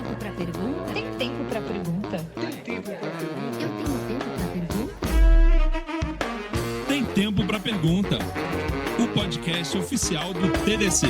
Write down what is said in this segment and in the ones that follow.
tempo pra pergunta? Tem tempo pra pergunta? Tem tempo pra pergunta? Tem Tempo para Pergunta, o podcast oficial do TDC.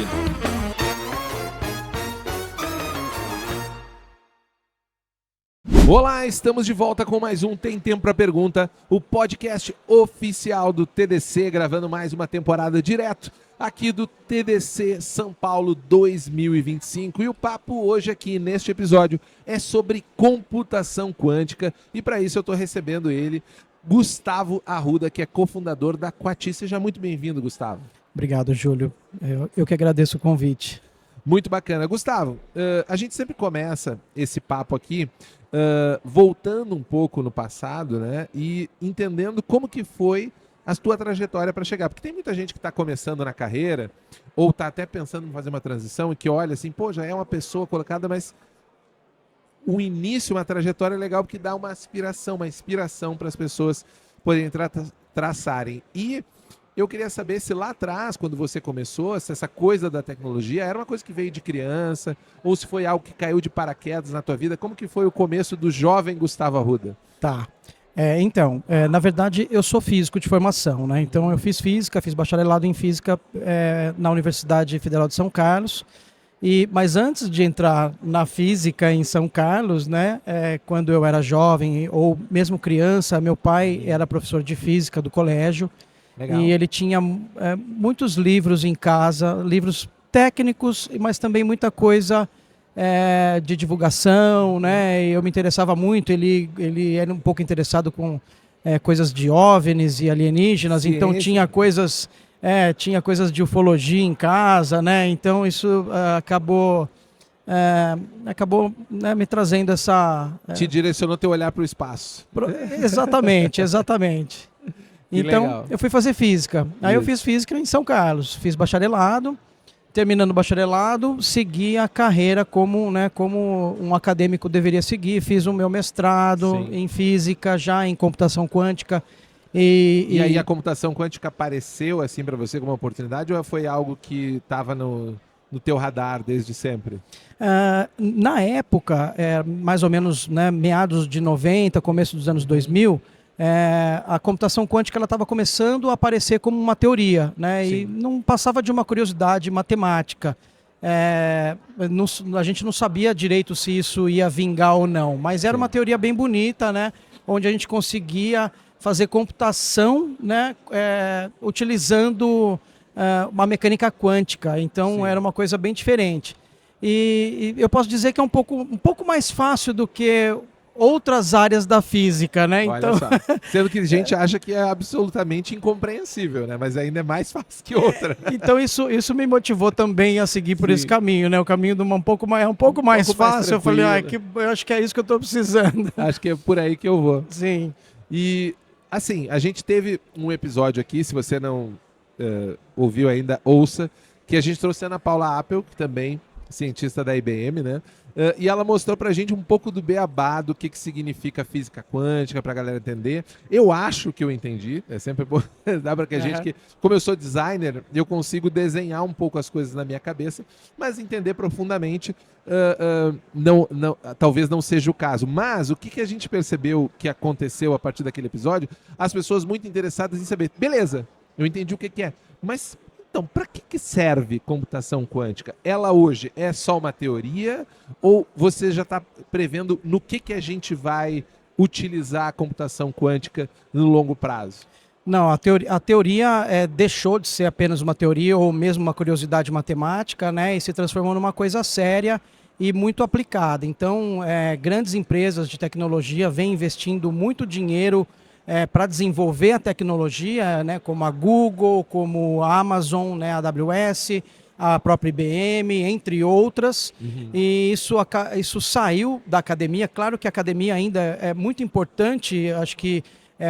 Olá, estamos de volta com mais um Tem Tempo para Pergunta, o podcast oficial do TDC, gravando mais uma temporada direto aqui do TDC São Paulo 2025. E o papo hoje aqui neste episódio é sobre computação quântica e para isso eu estou recebendo ele, Gustavo Arruda, que é cofundador da Quati. Seja muito bem-vindo, Gustavo. Obrigado, Júlio. Eu que agradeço o convite. Muito bacana. Gustavo, a gente sempre começa esse papo aqui voltando um pouco no passado, né? E entendendo como que foi a tua trajetória para chegar. Porque tem muita gente que está começando na carreira ou está até pensando em fazer uma transição e que olha assim, pô, já é uma pessoa colocada, mas o início, uma trajetória legal porque dá uma inspiração para as pessoas poderem traçarem. E eu queria saber se lá atrás, quando você começou, se essa coisa da tecnologia era uma coisa que veio de criança ou se foi algo que caiu de paraquedas na tua vida. Como que foi o começo do jovem Gustavo Arruda? Tá. Na verdade, eu sou físico de formação, né? Então, eu fiz física, fiz bacharelado em física na Universidade Federal de São Carlos. Mas antes de entrar na física em São Carlos, né? Quando eu era jovem ou mesmo criança, meu pai era professor de física do colégio. Legal. E ele tinha muitos livros em casa, livros técnicos, mas também muita coisa de divulgação, né? Eu me interessava muito, ele era um pouco interessado com coisas de OVNIs e alienígenas, ciência. Então tinha coisas de ufologia em casa, né? Então isso acabou né, me trazendo essa... Te direcionou teu olhar para o espaço. Exatamente. Então, legal. Eu fui fazer física. Aí eu fiz física em São Carlos. Fiz bacharelado. Terminando o bacharelado, segui a carreira como um acadêmico deveria seguir. Fiz o meu mestrado em física, já em computação quântica. E aí a computação quântica apareceu assim para você como uma oportunidade ou foi algo que estava no teu radar desde sempre? Na época, mais ou menos, né, meados de 90, começo dos anos 2000, a computação quântica estava começando a aparecer como uma teoria, né? E não passava de uma curiosidade matemática. A gente não sabia direito se isso ia vingar ou não, mas era uma teoria bem bonita, né? Onde a gente conseguia fazer computação, né? Utilizando uma mecânica quântica. Então era uma coisa bem diferente. E eu posso dizer que é um pouco mais fácil do que outras áreas da física, né? Olha então, só. Sendo que a gente acha que é absolutamente incompreensível, né? Mas ainda é mais fácil que outra. Então isso me motivou também a seguir por esse caminho, né? O caminho de um pouco mais fácil. Eu falei, eu acho que é isso que eu estou precisando. Acho que é por aí que eu vou. Sim. E assim, a gente teve um episódio aqui, se você não ouviu ainda, ouça, que a gente trouxe a Ana Paula Appel, que também cientista da IBM, né? E ela mostrou pra gente um pouco do beabá, do que significa física quântica, pra galera entender. Eu acho que eu entendi, sempre bom, dá pra que a gente que, como eu sou designer, eu consigo desenhar um pouco as coisas na minha cabeça, mas entender profundamente, talvez não seja o caso. Mas o que a gente percebeu que aconteceu a partir daquele episódio? As pessoas muito interessadas em saber, beleza, eu entendi o que é, mas então, para que serve computação quântica? Ela hoje é só uma teoria ou você já está prevendo no que a gente vai utilizar a computação quântica no longo prazo? Não, a teoria deixou de ser apenas uma teoria ou mesmo uma curiosidade matemática, né, e se transformou numa coisa séria e muito aplicada. Então, grandes empresas de tecnologia vêm investindo muito dinheiro para desenvolver a tecnologia, né, como a Google, como a Amazon, né, a AWS, a própria IBM, entre outras. E isso saiu da academia. Claro que a academia ainda é muito importante, acho que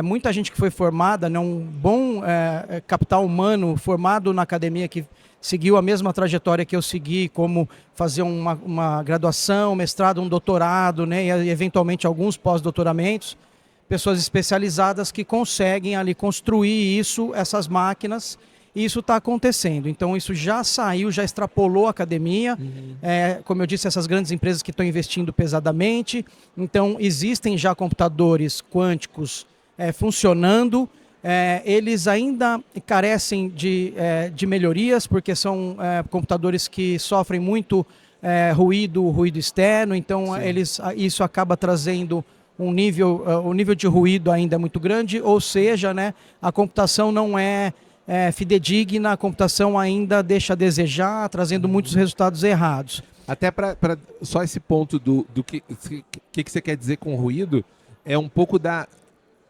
muita gente que foi formada, né, um bom capital humano formado na academia que seguiu a mesma trajetória que eu segui, como fazer uma graduação, mestrado, um doutorado, né, e eventualmente alguns pós-doutoramentos. Pessoas especializadas que conseguem ali construir essas máquinas e isso está acontecendo. Então isso já saiu, já extrapolou a academia. Como eu disse, essas grandes empresas que estão investindo pesadamente. Então existem já computadores quânticos funcionando. Eles ainda carecem de melhorias, porque são computadores que sofrem muito ruído externo, então isso acaba trazendo o nível de ruído ainda é muito grande, ou seja, né, a computação não é fidedigna, a computação ainda deixa a desejar, trazendo muitos resultados errados. Até para só esse ponto do que você quer dizer com ruído, é um pouco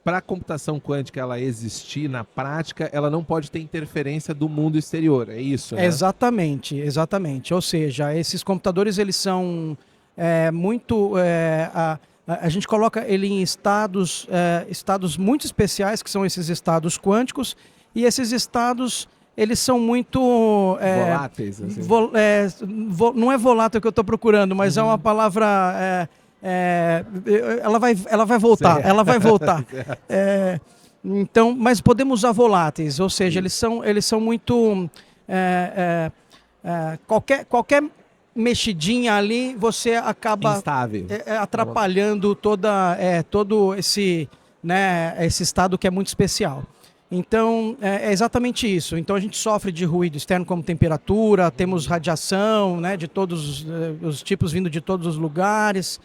para a computação quântica ela existir na prática, ela não pode ter interferência do mundo exterior, é isso, né? Exatamente. Ou seja, esses computadores eles são muito... a gente coloca ele em estados muito especiais, que são esses estados quânticos, e esses estados eles são muito... voláteis. Assim. Não é volátil que eu estou procurando, mas é uma palavra... ela vai voltar, certo. Ela vai voltar. Então, mas podemos usar voláteis, ou seja, eles são muito... qualquer mexidinha ali, você acaba atrapalhando todo esse estado que é muito especial. Então, é exatamente isso. Então, a gente sofre de ruído externo como temperatura, temos radiação, né, de todos os tipos vindo de todos os lugares.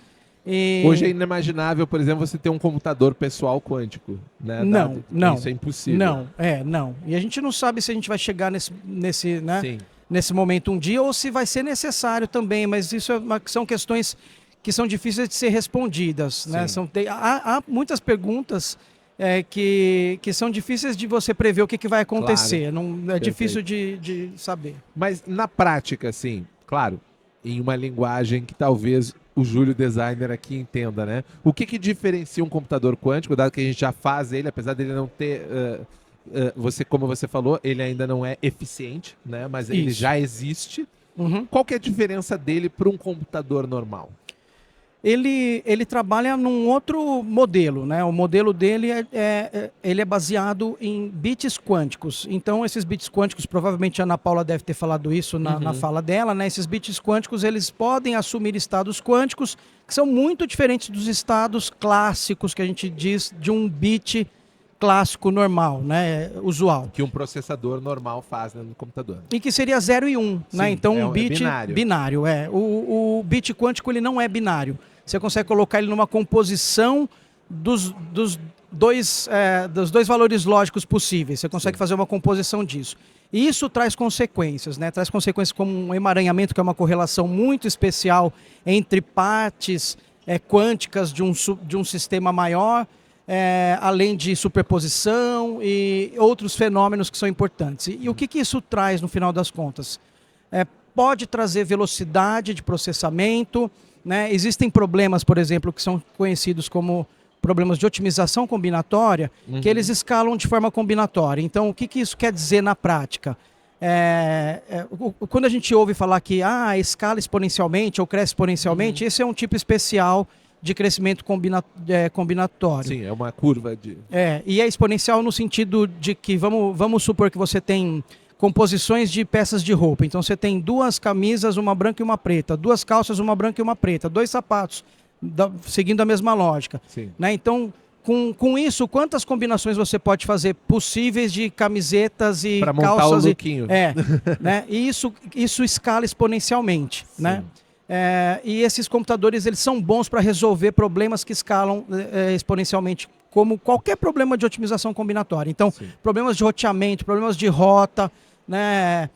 Hoje é inimaginável, por exemplo, você ter um computador pessoal quântico, né? Não. Isso é impossível. Não. E a gente não sabe se a gente vai chegar nesse momento um dia ou se vai ser necessário também, mas isso são questões que são difíceis de ser respondidas, né? Há muitas perguntas que são difíceis de você prever o que vai acontecer. Claro. Não, é difícil de saber. Mas na prática, assim, claro, em uma linguagem que talvez o Júlio designer aqui entenda, né? O que diferencia um computador quântico, dado que a gente já faz ele, apesar dele não ter... como você falou, ele ainda não é eficiente, né? Mas ele já existe. Qual que é a diferença dele para um computador normal? Ele trabalha num outro modelo, né? O modelo dele ele é baseado em bits quânticos. Então, esses bits quânticos, provavelmente a Ana Paula deve ter falado isso na fala dela, né? Esses bits quânticos, eles podem assumir estados quânticos que são muito diferentes dos estados clássicos que a gente diz de um bit clássico normal, né, usual. Que um processador normal faz no computador. E que seria 0 e 1, um, né? Então um bit binário. O bit quântico ele não é binário. Você consegue colocar ele numa composição dos dois valores lógicos possíveis. Você consegue fazer uma composição disso. E isso traz consequências, né? Traz consequências como um emaranhamento, que é uma correlação muito especial entre partes quânticas de um sistema maior, além de superposição e outros fenômenos que são importantes. E o que isso traz no final das contas? Pode trazer velocidade de processamento, né? Existem problemas, por exemplo, que são conhecidos como problemas de otimização combinatória, que eles escalam de forma combinatória. Então, o que isso quer dizer na prática? Quando a gente ouve falar que escala exponencialmente ou cresce exponencialmente, esse é um tipo especial de crescimento combinatório. Sim, é uma curva de... E é exponencial no sentido de que, vamos supor que você tem composições de peças de roupa. Então você tem 2 camisas, uma branca e uma preta, 2 calças, uma branca e uma preta, 2 sapatos, seguindo a mesma lógica. Né? Então, com isso, quantas combinações você pode fazer possíveis de camisetas e pra calças? Para montar o lookinho. Né? E isso escala exponencialmente. Né? E esses computadores eles são bons para resolver problemas que escalam exponencialmente, como qualquer problema de otimização combinatória. Então, problemas de roteamento, problemas de rota, né?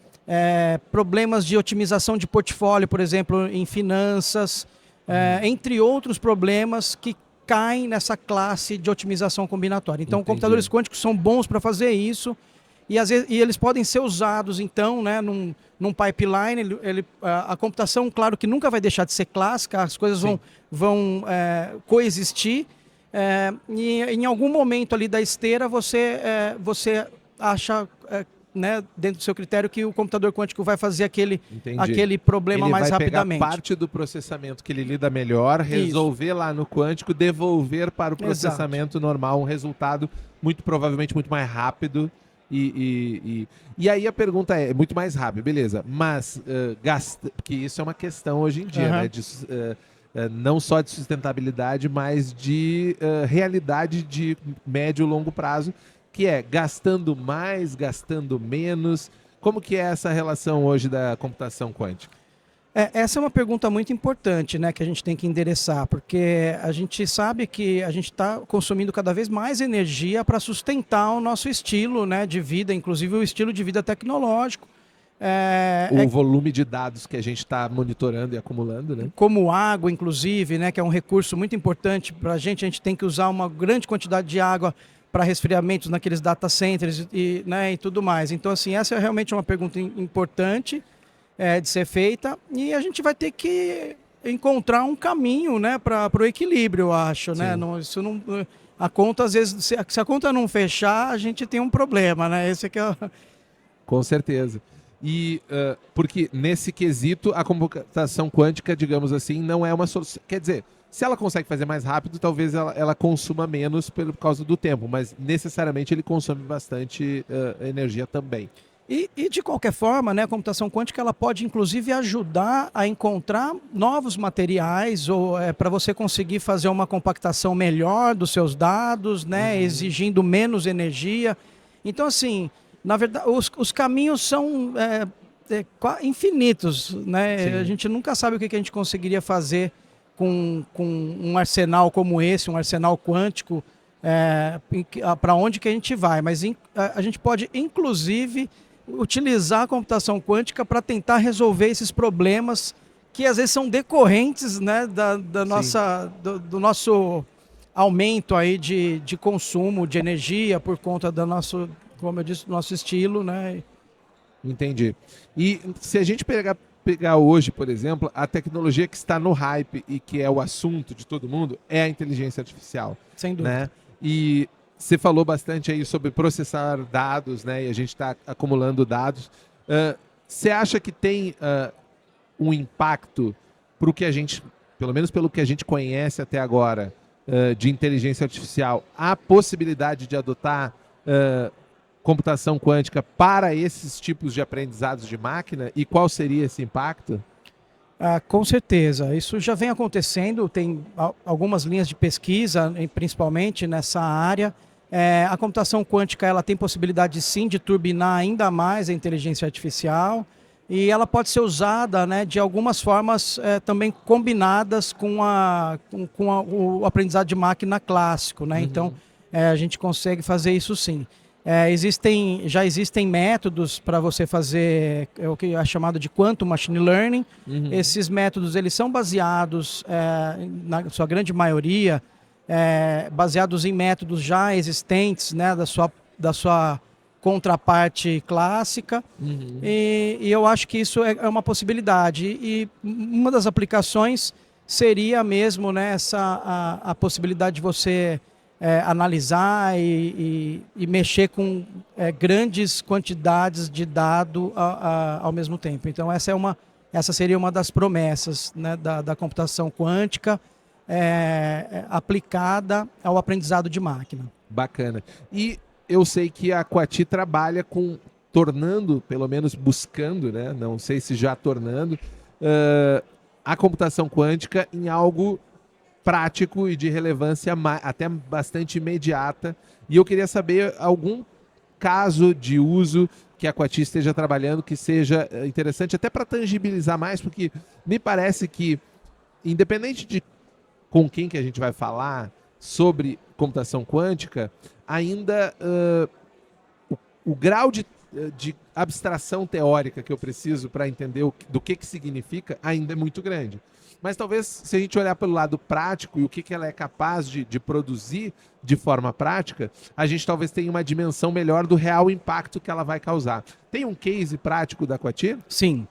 Problemas de otimização de portfólio, por exemplo, em finanças, entre outros problemas que caem nessa classe de otimização combinatória. Então, computadores quânticos são bons para fazer isso. E, às vezes, eles podem ser usados, então, né, num pipeline. A computação, claro que nunca vai deixar de ser clássica, as coisas vão coexistir. E em algum momento ali da esteira, você acha, né, dentro do seu critério, que o computador quântico vai fazer aquele problema mais rapidamente. Ele vai pegar parte do processamento que ele lida melhor, resolver lá no quântico, devolver para o processamento normal um resultado muito provavelmente muito mais rápido E aí a pergunta é muito mais rápida, beleza, mas porque isso é uma questão hoje em dia, né? Não só de sustentabilidade, mas de realidade de médio e longo prazo, que é gastando mais, gastando menos. Como que é essa relação hoje da computação quântica? Essa é uma pergunta muito importante, né, que a gente tem que endereçar, porque a gente sabe que a gente está consumindo cada vez mais energia para sustentar o nosso estilo, né, de vida, inclusive o estilo de vida tecnológico. O volume de dados que a gente está monitorando e acumulando, né? Como água, inclusive, né, que é um recurso muito importante para a gente tem que usar uma grande quantidade de água para resfriamentos naqueles data centers né, e tudo mais. Então, assim, essa é realmente uma pergunta importante de ser feita, e a gente vai ter que encontrar um caminho, né, para o equilíbrio, eu acho, né? A conta, às vezes, se a conta não fechar, a gente tem um problema, né? Esse aqui é Com certeza. E porque nesse quesito a computação quântica, digamos assim, não é uma solução. Quer dizer, se ela consegue fazer mais rápido, talvez ela consuma menos por causa do tempo, mas necessariamente ele consome bastante energia também. E de qualquer forma, né, a computação quântica ela pode inclusive ajudar a encontrar novos materiais ou para você conseguir fazer uma compactação melhor dos seus dados, né, exigindo menos energia. Então, assim, na verdade, os caminhos são infinitos, né? Sim. A gente nunca sabe o que a gente conseguiria fazer com um arsenal como esse, um arsenal quântico, para onde que a gente vai. Mas a gente pode, inclusive, utilizar a computação quântica para tentar resolver esses problemas que às vezes são decorrentes, né, do nosso aumento aí de consumo de energia por conta do nosso, como eu disse, do nosso estilo, né? Entendi. E se a gente pegar hoje, por exemplo, a tecnologia que está no hype e que é o assunto de todo mundo é a inteligência artificial. Sem dúvida. Né? E você falou bastante aí sobre processar dados, né? E a gente está acumulando dados. Você acha que tem um impacto para o que a gente, pelo menos pelo que a gente conhece até agora, de inteligência artificial, a possibilidade de adotar computação quântica para esses tipos de aprendizados de máquina? E qual seria esse impacto? Com certeza, isso já vem acontecendo, tem algumas linhas de pesquisa, principalmente nessa área. A computação quântica ela tem possibilidade sim de turbinar ainda mais a inteligência artificial, e ela pode ser usada, né, de algumas formas também combinadas com o aprendizado de máquina clássico, né? Então a gente consegue fazer isso sim. Já existem métodos para você fazer o que é chamado de Quantum Machine Learning. Esses métodos eles são baseados, na sua grande maioria, baseados em métodos já existentes, né, da sua contraparte clássica. E eu acho que isso é uma possibilidade. E uma das aplicações seria mesmo, né, a possibilidade de você analisar e mexer com grandes quantidades de dado ao mesmo tempo. Então essa seria uma das promessas, né, da computação quântica aplicada ao aprendizado de máquina. Bacana. E eu sei que a Coati trabalha com tornando, pelo menos buscando, né, não sei se já tornando, a computação quântica em algo prático e de relevância até bastante imediata. E eu queria saber algum caso de uso que a Coati esteja trabalhando que seja interessante, até para tangibilizar mais, porque me parece que, independente de com quem que a gente vai falar sobre computação quântica, ainda o grau de abstração teórica que eu preciso para entender do que significa ainda é muito grande. Mas talvez, se a gente olhar pelo lado prático e o que ela é capaz de produzir de forma prática, a gente talvez tenha uma dimensão melhor do real impacto que ela vai causar. Tem um case prático da Coati? Sim.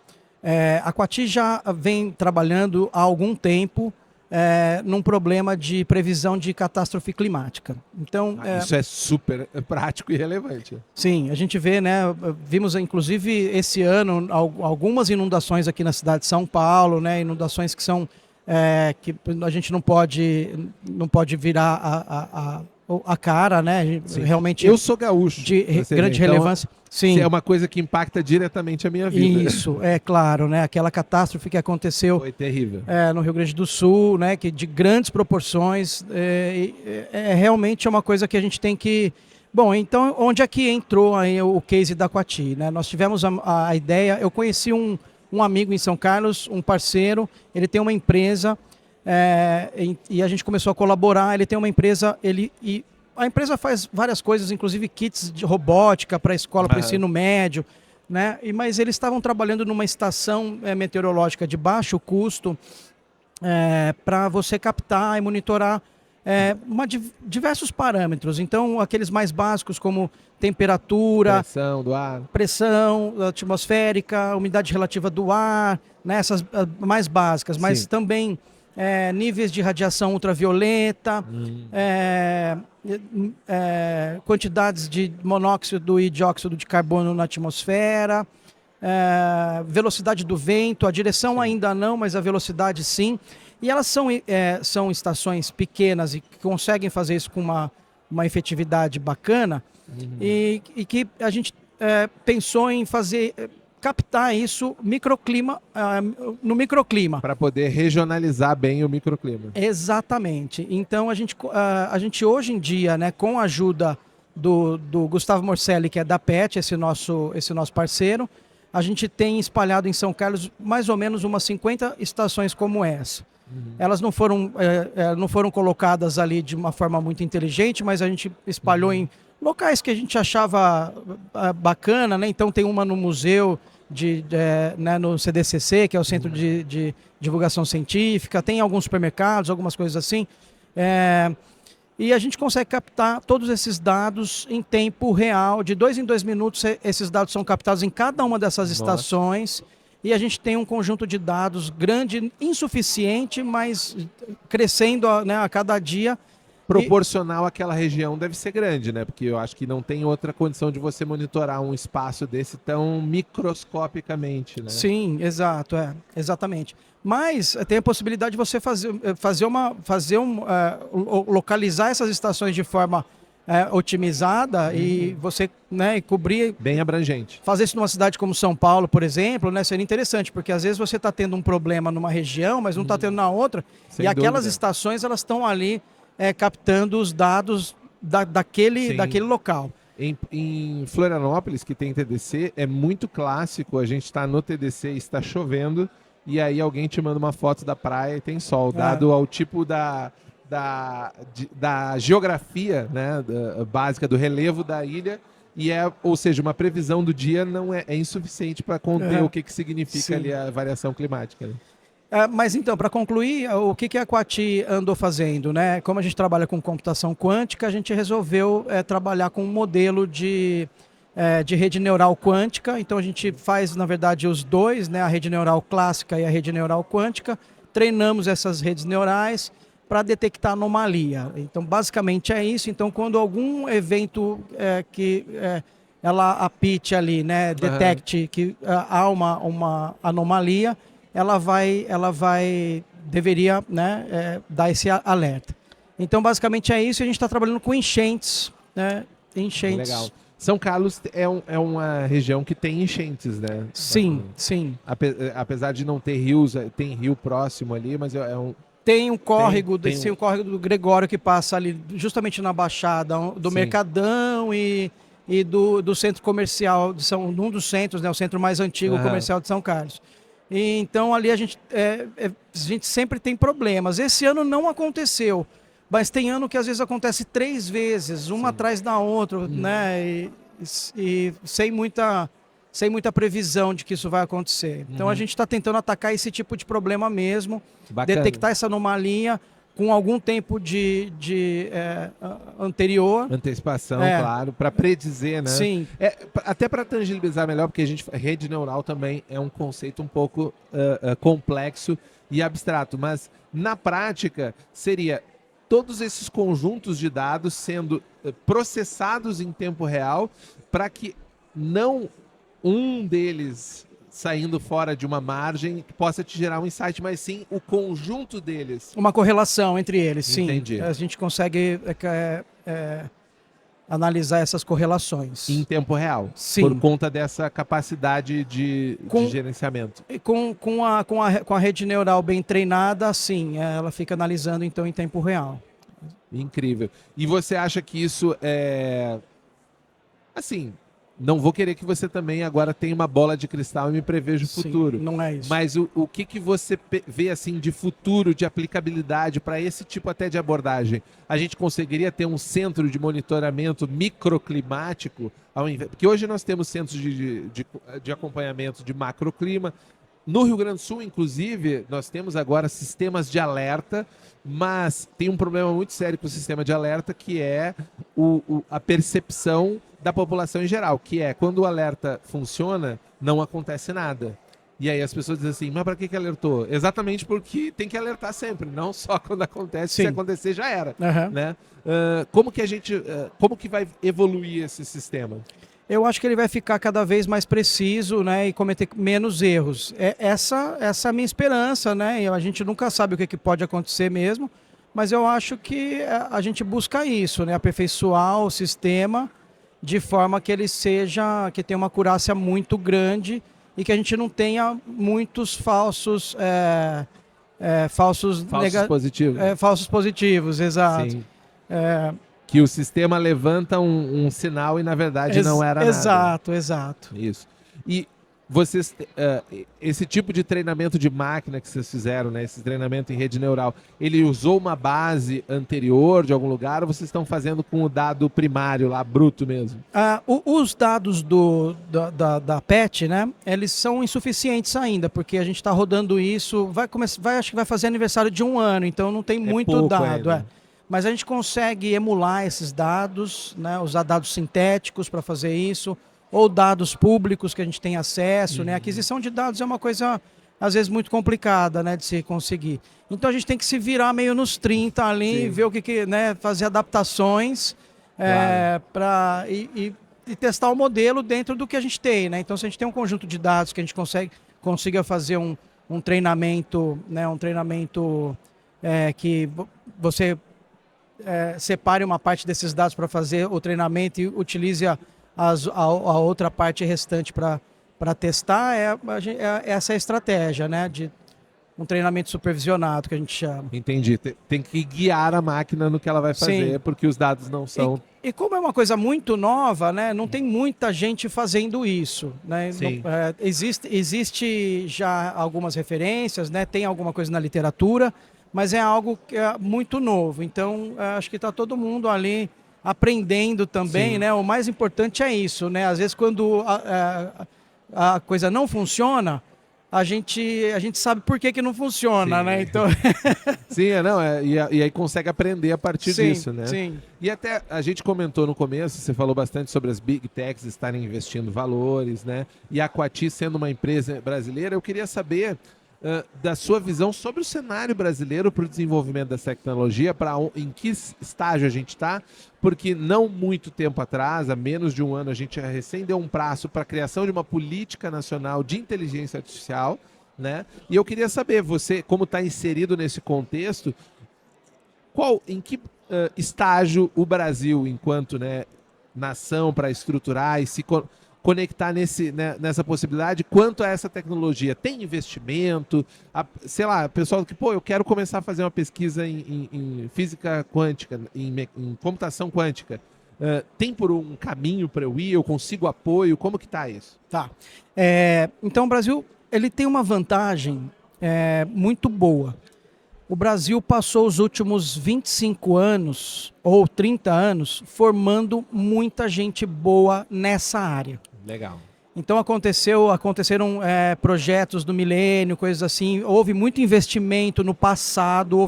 A Coati já vem trabalhando há algum tempo num problema de previsão de catástrofe climática. Então, isso é super prático e relevante. Sim, a gente vê, né? Vimos inclusive esse ano algumas inundações aqui na cidade de São Paulo, né? Inundações que são que a gente não pode virar a cara, né? Sim. Realmente Eu sou gaúcho. de você grande vê. Então, relevância. Sim, é uma coisa que impacta diretamente a minha vida. isso, é claro, né? Aquela catástrofe que aconteceu Foi terrível. no Rio Grande do Sul, né? Que de grandes proporções, realmente é uma coisa que a gente tem que... Bom, então onde é que entrou aí o case da Coati, né? Nós tivemos a ideia, eu conheci um amigo em São Carlos, um parceiro, ele tem uma empresa e a gente começou a colaborar, ele tem uma empresa, a empresa faz várias coisas, inclusive kits de robótica para a escola, para o ensino médio, né? Mas eles estavam trabalhando numa estação meteorológica de baixo custo para você captar e monitorar diversos parâmetros. Então, aqueles mais básicos como temperatura, Pressão do ar. pressão atmosférica, umidade relativa do ar, né? Essas mais básicas, mas Sim. também níveis de radiação ultravioleta, quantidades de monóxido e dióxido de carbono na atmosfera, velocidade do vento, a direção ainda não, mas a velocidade sim. E elas são estações pequenas e que conseguem fazer isso com uma efetividade bacana e que a gente pensou em captar isso no microclima. Para poder regionalizar bem o microclima. Exatamente. Então a gente hoje em dia, né, com a ajuda do Gustavo Morcelli, que é da PET, esse nosso parceiro, a gente tem espalhado em São Carlos mais ou menos umas 50 estações como essa. Elas não foram colocadas ali de uma forma muito inteligente, mas a gente espalhou em locais que a gente achava bacana, né? Então tem uma no museu, né, no CDCC, que é o Centro de Divulgação Científica, tem alguns supermercados, algumas coisas assim. E a gente consegue captar todos esses dados em tempo real, de 2 em 2 minutos esses dados são captados em cada uma dessas estações. E a gente tem um conjunto de dados grande, insuficiente, mas crescendo, né, a cada dia. Proporcional àquela região deve ser grande, né? Porque eu acho que não tem outra condição de você monitorar um espaço desse tão microscopicamente, né? Sim, exato, exatamente. Mas tem a possibilidade de você localizar essas estações de forma otimizada e você, né, cobrir... Bem abrangente. Fazer isso numa cidade como São Paulo, por exemplo, né, seria interessante, porque às vezes você está tendo um problema numa região, mas não está tendo na outra, Sem e aquelas dúvida. estações elas estão ali captando os dados daquele local. Em Florianópolis, que tem TDC, é muito clássico a gente estar no TDC e está chovendo, e aí alguém te manda uma foto da praia e tem sol, dado ao tipo da geografia, né, básica do relevo da ilha, ou seja, uma previsão do dia não é insuficiente para conter o que significa Sim. ali a variação climática. Né? Mas então, para concluir, o que a Coati andou fazendo, né? Como a gente trabalha com computação quântica, a gente resolveu trabalhar com um modelo de rede neural quântica. Então a gente faz, na verdade, os dois, né? A rede neural clássica e a rede neural quântica. Treinamos essas redes neurais para detectar anomalia. Então, basicamente é isso. Então, quando algum evento que ela apite ali, né, detecte que há uma anomalia, ela deveria, né, dar esse alerta. Então, basicamente é isso. A gente está trabalhando com enchentes, né? Enchentes. Legal. São Carlos é uma região que tem enchentes, né? Sim, sim. Apesar de não ter rios, tem rio próximo ali, mas Tem um córrego, tem um córrego do Gregório que passa ali justamente na Baixada do Mercadão e do centro comercial, um dos centros, né, o centro mais antigo comercial de São Carlos. E, então ali a gente sempre tem problemas. Esse ano não aconteceu, mas tem ano que às vezes acontece 3 vezes, uma atrás da outra, né, e sem muita previsão de que isso vai acontecer. Então a gente está tentando atacar esse tipo de problema mesmo, Bacana. detectar essa anomalia com algum tempo anterior. Antecipação, claro, para predizer, né? Sim. Até para tangibilizar melhor, porque rede neural também é um conceito um pouco complexo e abstrato, mas na prática seria todos esses conjuntos de dados sendo processados em tempo real para que não um deles saindo fora de uma margem que possa te gerar um insight, mas sim o conjunto deles. Uma correlação entre eles, sim. Entendi. A gente consegue analisar essas correlações. Em tempo real. Sim. Por conta dessa capacidade de gerenciamento. E com a rede neural bem treinada, sim, ela fica analisando então em tempo real. Incrível. E você acha que isso é... Assim, não vou querer que você também agora tenha uma bola de cristal e me preveja o futuro. Não é isso. Mas o que você vê assim de futuro, de aplicabilidade para esse tipo até de abordagem? A gente conseguiria ter um centro de monitoramento microclimático? Porque hoje nós temos centros de acompanhamento de macroclima. No Rio Grande do Sul, inclusive, nós temos agora sistemas de alerta, mas tem um problema muito sério com o sistema de alerta, que é a percepção da população em geral, que é quando o alerta funciona, não acontece nada. E aí as pessoas dizem assim, mas para que alertou? Exatamente porque tem que alertar sempre, não só quando acontece, se acontecer já era. Né? Como que vai evoluir esse sistema? Eu acho que ele vai ficar cada vez mais preciso, né, e cometer menos erros. Essa é a minha esperança, né? A gente nunca sabe o que pode acontecer mesmo, mas eu acho que a gente busca isso, né, aperfeiçoar o sistema de forma que ele que tenha uma acurácia muito grande e que a gente não tenha muitos falsos positivos. Falsos positivos, exato. Sim. Que o sistema levanta um sinal e, na verdade, não era nada. Exato. Isso. E vocês, esse tipo de treinamento de máquina que vocês fizeram, né, esse treinamento em rede neural, ele usou uma base anterior de algum lugar ou vocês estão fazendo com o dado primário lá, bruto mesmo? Os dados da PET, né, eles são insuficientes ainda, porque a gente está rodando isso, acho que vai fazer aniversário de 1 ano, então não tem muito dado. Mas a gente consegue emular esses dados, né, usar dados sintéticos para fazer isso, ou dados públicos que a gente tem acesso. Né? A aquisição de dados é uma coisa, às vezes, muito complicada, né, de se conseguir. Então a gente tem que se virar meio nos 30 ali, ver o né, fazer adaptações e testar o modelo dentro do que a gente tem. Né? Então, se a gente tem um conjunto de dados que a gente consiga fazer um treinamento, né, que você separe uma parte desses dados para fazer o treinamento e utilize a outra parte restante para testar, essa é a estratégia, né, de um treinamento supervisionado, que a gente chama. Entendi. Tem que guiar a máquina no que ela vai fazer, porque os dados não são... E como é uma coisa muito nova, né, não tem muita gente fazendo isso. Né? Existe já algumas referências, né, tem alguma coisa na literatura, mas é algo que é muito novo. Então, acho que está todo mundo ali aprendendo também, né? O mais importante é isso, né? Às vezes, quando a coisa não funciona, a gente sabe por que não funciona, né? Então... e aí consegue aprender a partir disso, né? Sim. E até a gente comentou no começo, você falou bastante sobre as Big Techs estarem investindo valores, né? E a Coati sendo uma empresa brasileira, eu queria saber... da sua visão sobre o cenário brasileiro para o desenvolvimento dessa tecnologia, em que estágio a gente está, porque não muito tempo atrás, há menos de 1 ano, a gente recém deu um prazo para a criação de uma política nacional de inteligência artificial, né? E eu queria saber, você, como está inserido nesse contexto, em que estágio o Brasil, enquanto, né, nação, para estruturar e se conectar nessa possibilidade, quanto a essa tecnologia? Tem investimento? Sei lá, pessoal que, eu quero começar a fazer uma pesquisa em física quântica, em computação quântica. Tem por um caminho para eu ir? Eu consigo apoio? Como que está isso? Tá. Então, o Brasil ele tem uma vantagem muito boa. O Brasil passou os últimos 25 anos ou 30 anos formando muita gente boa nessa área. Legal. Então aconteceram projetos do milênio, coisas assim. Houve muito investimento no passado,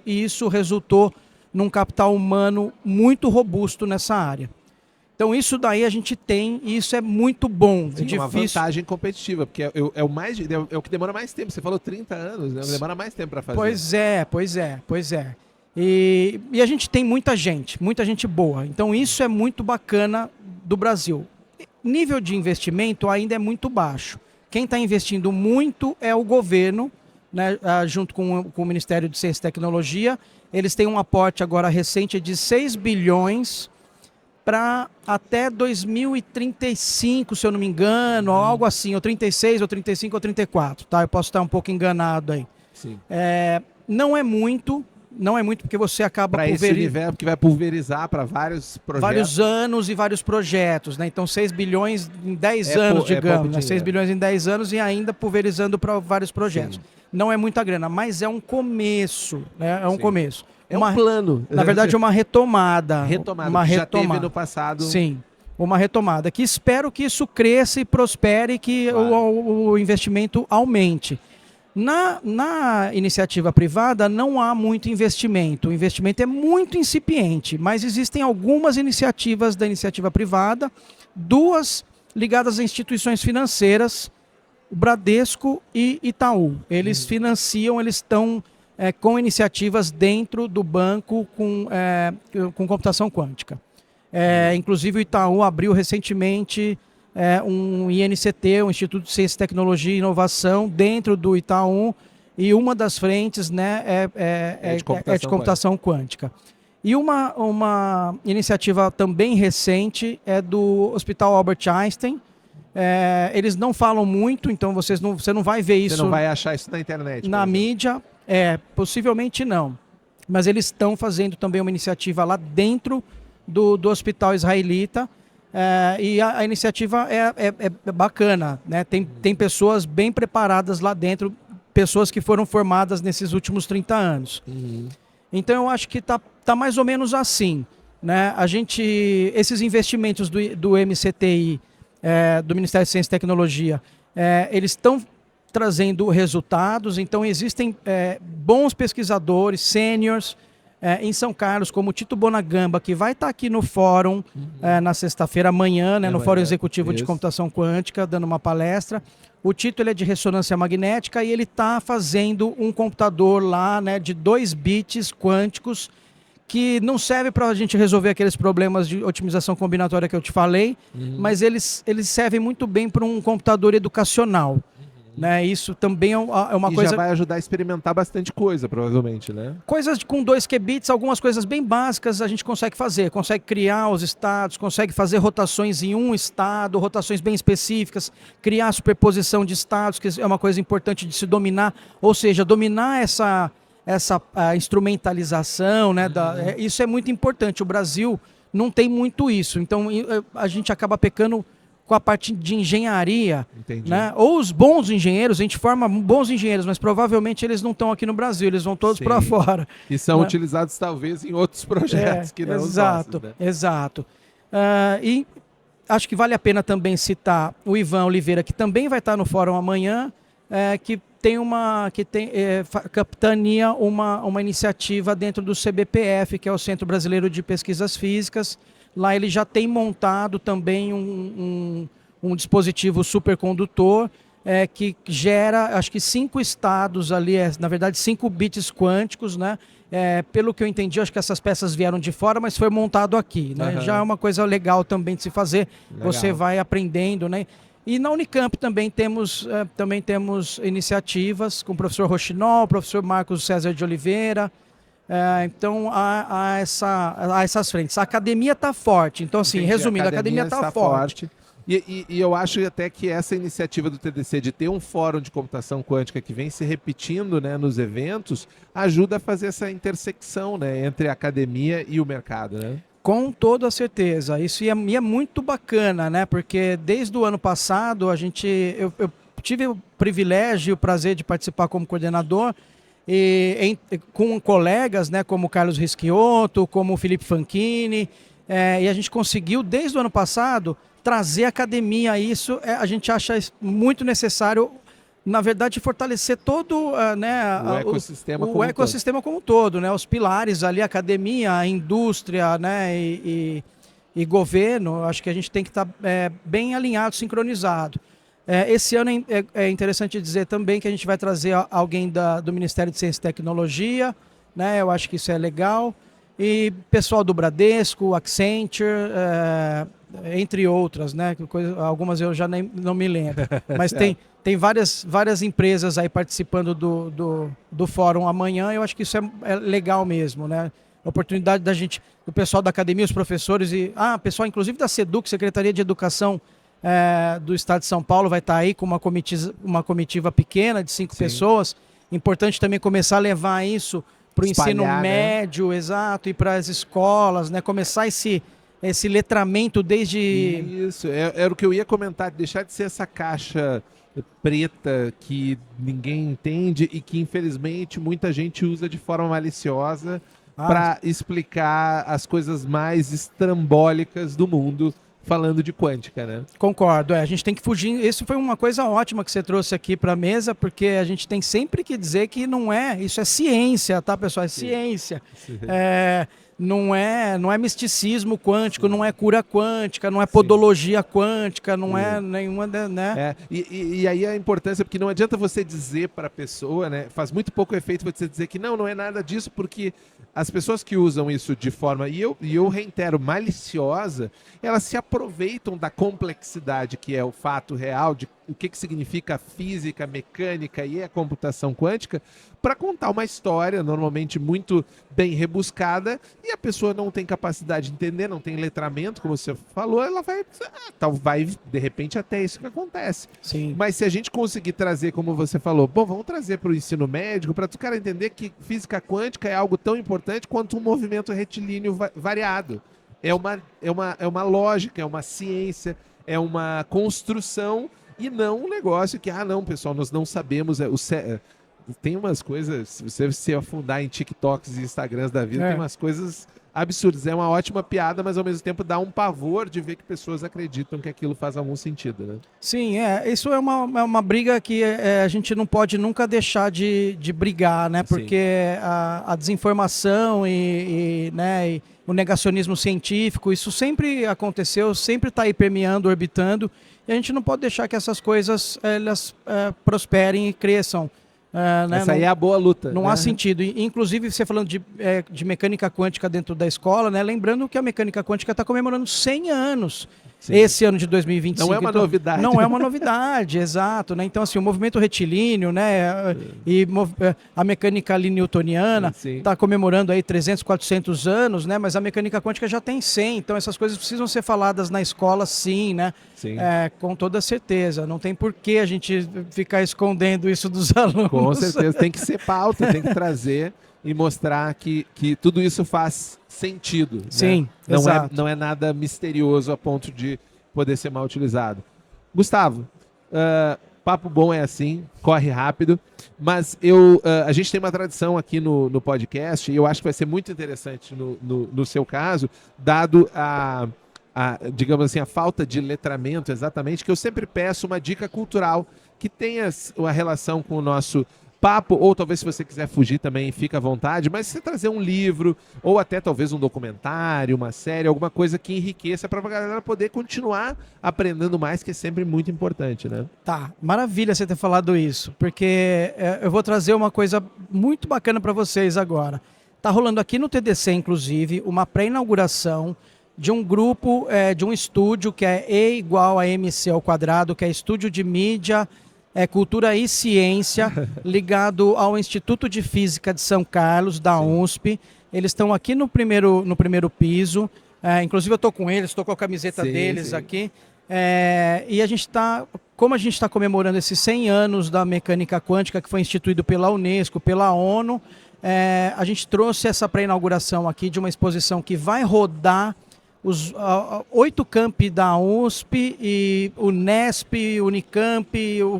e isso resultou num capital humano muito robusto nessa área. Então isso daí a gente tem e isso é muito bom. Sim, é uma vantagem competitiva, porque é o que demora mais tempo. Você falou 30 anos, né? Demora mais tempo para fazer. Pois é. E a gente tem muita gente boa. Então isso é muito bacana do Brasil. Nível de investimento ainda é muito baixo. Quem está investindo muito é o governo, né, junto com o Ministério de Ciência e Tecnologia. Eles têm um aporte agora recente de 6 bilhões para até 2035, se eu não me engano, ou algo assim, ou 36, ou 35, ou 34, tá? Eu posso estar um pouco enganado aí. Sim. Não é muito porque você acaba para esse universo que vai pulverizar para vários projetos. Vários anos e vários projetos, né? Então 6 bilhões em 10 anos, digamos, né? 6 bilhões em 10 anos e ainda pulverizando para vários projetos. Sim. Não é muita grana, mas é um começo, né? É um começo. É um plano. Na verdade, é uma retomada. Uma retomada. Já teve no passado. Sim, uma retomada. Que espero que isso cresça e prospere e que o investimento aumente. Na iniciativa privada não há muito investimento. O investimento é muito incipiente, mas existem algumas iniciativas da iniciativa privada, 2 ligadas a instituições financeiras, o Bradesco e Itaú. Eles financiam, eles estão com iniciativas dentro do banco com computação quântica. Inclusive o Itaú abriu recentemente um INCT, um Instituto de Ciência, Tecnologia e Inovação, dentro do Itaú, e uma das frentes, né, é de computação quântica. E uma iniciativa também recente é do Hospital Albert Einstein. Eles não falam muito, então você não vai ver isso. Você não vai achar isso na internet. Na mídia, possivelmente não. Mas eles estão fazendo também uma iniciativa lá dentro do hospital israelita. E a iniciativa é bacana, né? Tem pessoas bem preparadas lá dentro, pessoas que foram formadas nesses últimos 30 anos. Então eu acho que tá mais ou menos assim, né? Esses investimentos do MCTI, do Ministério de Ciência e Tecnologia, eles estão trazendo resultados. Então existem bons pesquisadores, sêniors, em São Carlos, como o Tito Bonagamba, que vai estar aqui no fórum na sexta-feira, amanhã, né, no Fórum Executivo de Computação Quântica, dando uma palestra. O Tito ele é de ressonância magnética e ele está fazendo um computador lá, né, de 2 bits quânticos, que não serve para a gente resolver aqueles problemas de otimização combinatória que eu te falei, mas eles servem muito bem para um computador educacional. Né? Isso também é uma coisa... já vai ajudar a experimentar bastante coisa, provavelmente, né? Coisas com 2 qubits, algumas coisas bem básicas a gente consegue fazer. Consegue criar os estados, consegue fazer rotações em um estado, rotações bem específicas, criar superposição de estados, que é uma coisa importante de se dominar. Ou seja, dominar essa instrumentalização, né? Isso é muito importante. O Brasil não tem muito isso. Então, a gente acaba pecando com a parte de engenharia, né? Ou os bons engenheiros, a gente forma bons engenheiros, mas provavelmente eles não estão aqui no Brasil, eles vão todos para fora. E são utilizados talvez em outros projetos que não os nossos, né? Exato. E acho que vale a pena também citar o Ivan Oliveira, que também vai estar no fórum amanhã, que capitania uma iniciativa dentro do CBPF, que é o Centro Brasileiro de Pesquisas Físicas. Lá ele já tem montado também um dispositivo supercondutor que gera, acho que 5 estados ali, na verdade 5 bits quânticos, né? Pelo que eu entendi, acho que essas peças vieram de fora, mas foi montado aqui, né? Já é uma coisa legal também de se fazer, você vai aprendendo, né? E na Unicamp também temos iniciativas com o professor Rochinol, o professor Marcos César de Oliveira. Então há essas frentes. A academia está forte. Então, assim, resumindo, a academia está forte. E eu acho até que essa iniciativa do TDC de ter um fórum de computação quântica que vem se repetindo, né, nos eventos, ajuda a fazer essa intersecção, né, entre a academia e o mercado, né? Com toda certeza. Isso é muito bacana, né? Porque desde o ano passado eu tive o privilégio e o prazer de participar como coordenador com colegas, né, como o Carlos Rischiotto, como o Felipe Fanchini, e a gente conseguiu, desde o ano passado, trazer a academia a isso. A gente acha muito necessário, na verdade, fortalecer todo o ecossistema como um todo, né, os pilares ali, a academia, a indústria, né, e governo. Acho que a gente tem que estar bem alinhado, sincronizado. Esse ano é interessante dizer também que a gente vai trazer alguém do Ministério de Ciência e Tecnologia, né? Eu acho que isso é legal. E pessoal do Bradesco, Accenture, entre outras, né? Algumas eu já não me lembro. Mas tem várias empresas aí participando do fórum amanhã. Eu acho que isso é legal mesmo, né? A oportunidade do pessoal da academia, os professores e pessoal inclusive da SEDUC, Secretaria de Educação do Estado de São Paulo, vai estar aí com uma comitiva pequena de 5 pessoas. Importante também começar a levar isso para o ensino médio, né? Exato, e para as escolas, né? Começar esse letramento desde... Isso, era o que eu ia comentar, deixar de ser essa caixa preta que ninguém entende e que infelizmente muita gente usa de forma maliciosa para explicar as coisas mais estrambólicas do mundo, falando de quântica, né? Concordo, a gente tem que fugir. Isso foi uma coisa ótima que você trouxe aqui para a mesa, porque a gente tem sempre que dizer que isso é ciência, tá, pessoal? É ciência. Sim. Não é misticismo quântico, não é cura quântica, não é podologia quântica, não é nenhuma, né? E aí a importância, porque não adianta você dizer para a pessoa, né? Faz muito pouco efeito você dizer que não é nada disso, porque as pessoas que usam isso de forma, e eu reitero, maliciosa, elas se aproveitam da complexidade que é o fato real, de o que significa a física, a mecânica e a computação quântica, para contar uma história normalmente muito bem rebuscada, e a pessoa não tem capacidade de entender, não tem letramento, como você falou, ela vai de repente até isso que acontece. Sim. Mas se a gente conseguir trazer, como você falou, vamos trazer para o ensino médico, para o cara entender que física quântica é algo tão importante quanto um movimento retilíneo variado. É uma lógica, é uma ciência, é uma construção, e não um negócio que, não, pessoal, nós não sabemos. Tem umas coisas, se você se afundar em TikToks e Instagrams da vida, tem umas coisas absurdas. É uma ótima piada, mas ao mesmo tempo dá um pavor de ver que pessoas acreditam que aquilo faz algum sentido, né? Sim, isso é uma briga que a gente não pode nunca deixar de brigar, né? Porque a desinformação e o negacionismo científico, isso sempre aconteceu, sempre está aí permeando, orbitando, e a gente não pode deixar que essas coisas elas prosperem e cresçam. Né? Essa aí é a boa luta. Não há sentido. Inclusive, você falando de mecânica quântica dentro da escola, né? Lembrando que a mecânica quântica está comemorando 100 anos. Sim. Esse ano de 2025. Não é uma novidade. Não é uma novidade, exato. Né? Então, assim, o movimento retilíneo, né? E a mecânica newtoniana está comemorando aí 300, 400 anos, né? Mas a mecânica quântica já tem 100. Então, essas coisas precisam ser faladas na escola, sim, né? Sim. Com toda certeza. Não tem por que a gente ficar escondendo isso dos alunos. Com certeza. Tem que ser pauta, tem que trazer e mostrar que tudo isso faz sentido. Sim, né? exato. Não é nada misterioso a ponto de poder ser mal utilizado. Gustavo, papo bom é assim, corre rápido, mas a gente tem uma tradição aqui no podcast, e eu acho que vai ser muito interessante no seu caso, dado digamos assim, a falta de letramento exatamente, que eu sempre peço uma dica cultural que tenha uma relação com o nosso papo, ou talvez se você quiser fugir também, fica à vontade, mas se você trazer um livro, ou até talvez um documentário, uma série, alguma coisa que enriqueça para a galera poder continuar aprendendo mais, que é sempre muito importante, né? Tá, maravilha você ter falado isso, porque eu vou trazer uma coisa muito bacana para vocês agora. Tá rolando aqui no TDC, inclusive, uma pré-inauguração de um grupo, de um estúdio que é E igual a MC ao quadrado, que é Estúdio de Mídia, Cultura e Ciência, ligado ao Instituto de Física de São Carlos, da USP. Eles estão aqui no primeiro piso, inclusive eu estou com eles, estou com a camiseta deles aqui. E como a gente está comemorando esses 100 anos da mecânica quântica, que foi instituído pela Unesco, pela ONU, a gente trouxe essa pré-inauguração aqui de uma exposição que vai rodar os 8 campi da USP, e Unesp, Unicamp,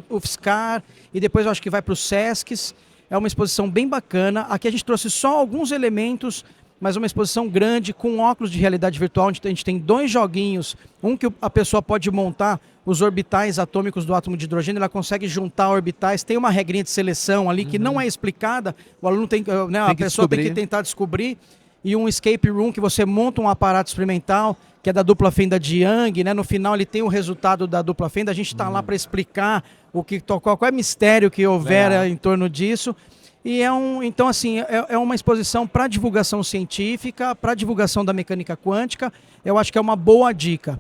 UFSCar, e depois eu acho que vai para os SESCs. É uma exposição bem bacana. Aqui a gente trouxe só alguns elementos, mas uma exposição grande com óculos de realidade virtual, onde a gente tem 2 joguinhos. Um que a pessoa pode montar os orbitais atômicos do átomo de hidrogênio, ela consegue juntar orbitais. Tem uma regrinha de seleção ali que não é explicada, o aluno tem, né, a pessoa tem que tentar descobrir. E um escape room que você monta um aparato experimental, que é da dupla fenda de Young, né? No final ele tem o resultado da dupla fenda, a gente está lá para explicar qual é o mistério que houver em torno disso. E então assim, é uma exposição para divulgação científica, para divulgação da mecânica quântica. Eu acho que é uma boa dica.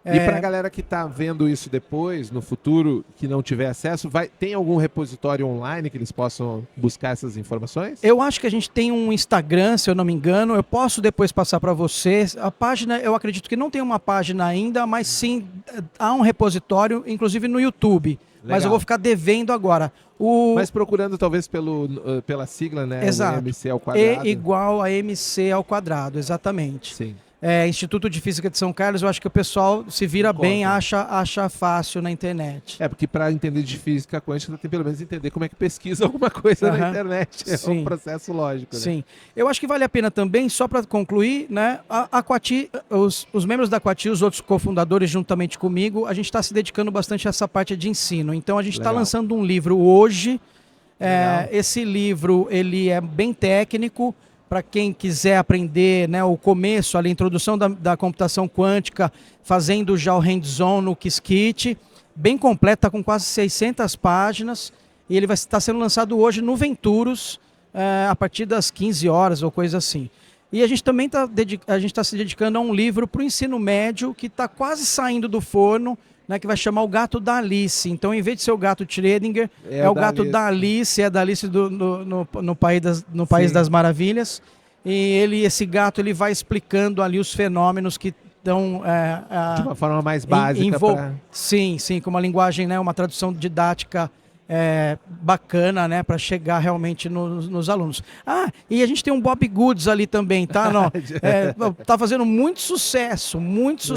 E para a galera que está vendo isso depois, no futuro, que não tiver acesso, tem algum repositório online que eles possam buscar essas informações? Eu acho que a gente tem um Instagram, se eu não me engano. Eu posso depois passar para vocês. A página, eu acredito que não tem uma página ainda, mas sim há um repositório, inclusive no YouTube. Legal. Mas eu vou ficar devendo agora. Mas procurando talvez pela sigla, né? Exato. O MC ao quadrado. E igual a MC ao quadrado, exatamente. Sim. Instituto de Física de São Carlos, eu acho que o pessoal se vira bem, acha fácil na internet. Porque para entender de física quântica, tem pelo menos entender como é que pesquisa alguma coisa na internet. É um processo lógico, né? Sim. Eu acho que vale a pena também, só para concluir, né? A Coati, os membros da Coati, os outros cofundadores, juntamente comigo, a gente está se dedicando bastante a essa parte de ensino. Então, a gente está lançando um livro hoje. Esse livro, ele é bem técnico, para quem quiser aprender, né, o começo, a introdução da computação quântica, fazendo já o hands-on no Qiskit, bem completo, está com quase 600 páginas, e ele vai estar sendo lançado hoje no Venturos, a partir das 15 horas ou coisa assim. E a gente também está se dedicando a um livro para o ensino médio, que está quase saindo do forno, né, que vai chamar O Gato da Alice. Então, em vez de ser o gato Schrödinger, é o gato da Alice, é da Alice no País das Maravilhas. E esse gato ele vai explicando ali os fenômenos que estão... de uma forma mais básica. Sim, com uma linguagem, né, uma tradução didática bacana, né, para chegar realmente nos alunos. E a gente tem um Bob Goods ali também, tá? Tá fazendo muito sucesso mesmo.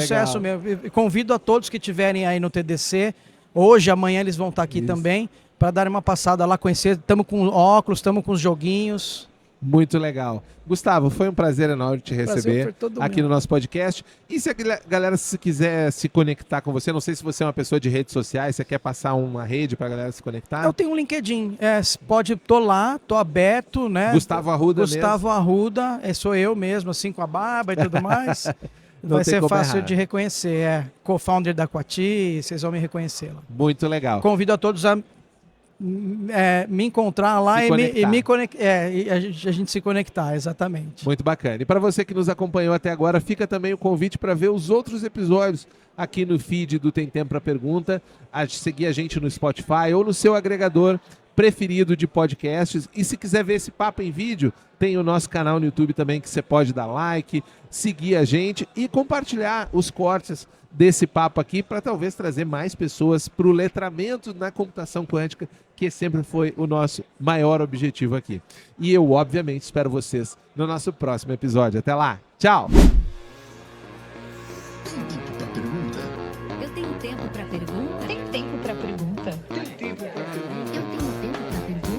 Convido a todos que estiverem aí no TDC, hoje, amanhã eles vão estar aqui também, para darem uma passada lá, conhecer. Estamos com óculos, estamos com os joguinhos. Muito legal. Gustavo, foi um prazer enorme te receber aqui no nosso podcast. E se a galera se quiser se conectar com você, não sei se você é uma pessoa de redes sociais, você quer passar uma rede para a galera se conectar? Eu tenho um LinkedIn, tô lá, tô aberto, né? Gustavo Arruda Gustavo Arruda, sou eu mesmo, assim, com a barba e tudo mais. Vai ser fácil de reconhecer, co-founder da Coati, vocês vão me reconhecer lá. Muito legal. Convido a todos a me encontrar lá e a gente se conectar, exatamente. Muito bacana. E para você que nos acompanhou até agora, fica também o convite para ver os outros episódios aqui no feed do Tem Tempo para Pergunta, seguir a gente no Spotify ou no seu agregador preferido de podcasts. E se quiser ver esse papo em vídeo, tem o nosso canal no YouTube também, que você pode dar like, seguir a gente e compartilhar os cortes desse papo aqui para talvez trazer mais pessoas para o letramento na computação quântica, que sempre foi o nosso maior objetivo aqui. E eu, obviamente, espero vocês no nosso próximo episódio. Até lá. Tchau! Eu tenho tempo para pergunta? Tem tempo para pergunta? Tem tempo para pergunta? Eu tenho tempo para pergunta?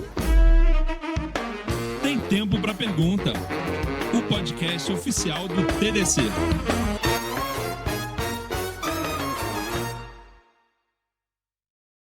Tem Tempo para Pergunta, o podcast oficial do TDC.